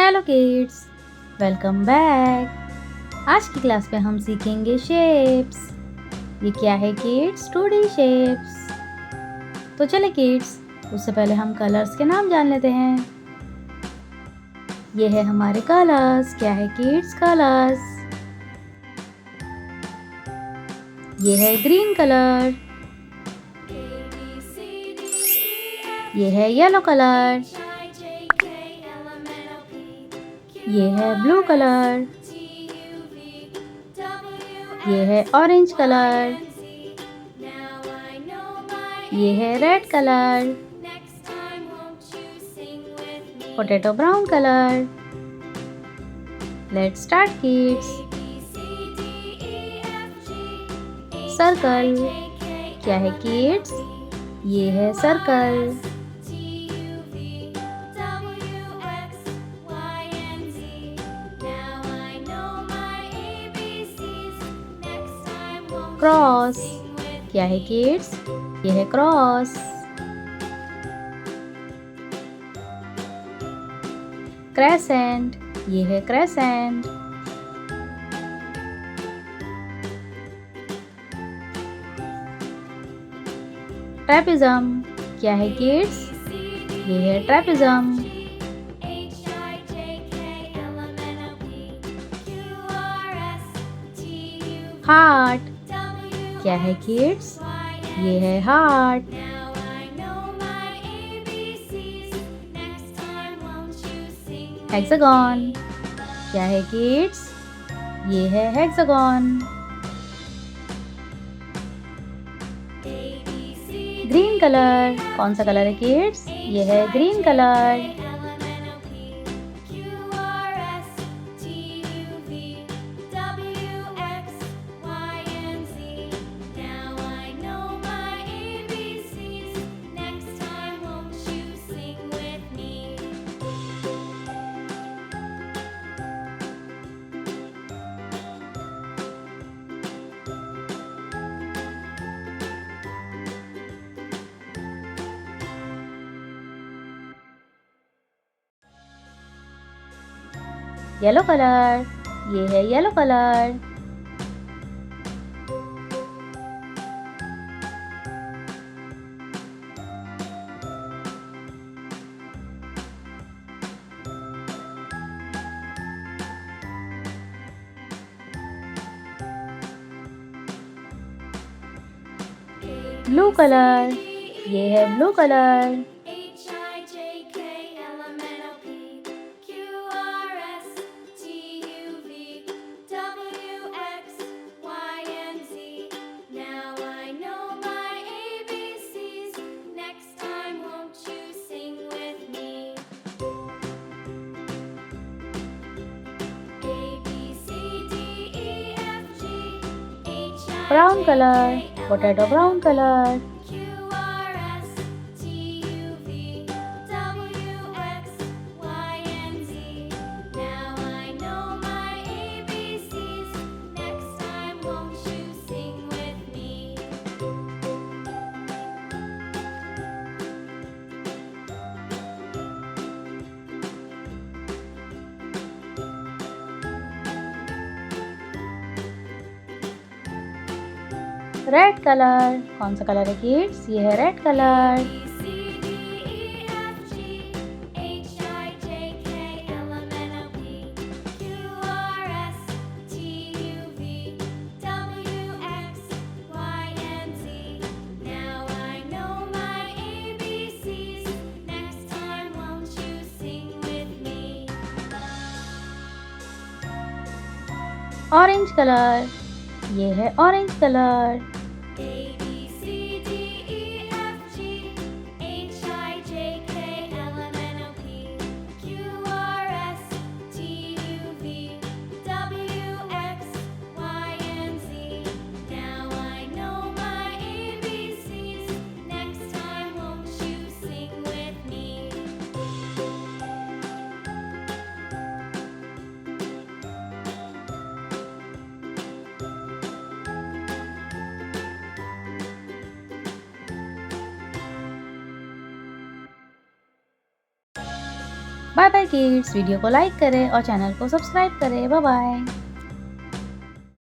Hello kids, welcome back. आज की class में हम सीखेंगे शेप्स। ये क्या है किड्स? 2D shapes. तो चले किड्स, उससे पहले हम कलर्स के नाम जान लेते हैं। ये है हमारे कलर्स। क्या है किड्स? कलर्स। ये है ग्रीन कलर। ये है येलो कलर। ये है ब्लू कलर। ये है ऑरेंज कलर। ये है red colour. Potato brown colour. Let's start kids. Circle. क्या है किड्स? ये है सर्कल। क्रॉस। क्या है किड्स? ये है क्रॉस। क्रेसेंट। ये है क्रेसेंट। ट्रेपिज्म। क्या है किड्स? ये है ट्रेपिज्म। हार्ट। क्या है किड्स? ये है हार्ट। हेक्सागन। क्या है किड्स? ये है हेक्सागन। Green colour. कौन सा कलर है किड्स? ये है ग्रीन कलर। Yellow colour. ये है येलो कलर। Blue colour. ये है blue colour. Brown colour. Potato brown colour. Red colour. कौन सा कलर है किड्स? ये है रेड कलर। Orange colour. ये है orange colour. Bye bye kids, video को लाइक करें और चैनल को सब्सक्राइब करें। Bye bye.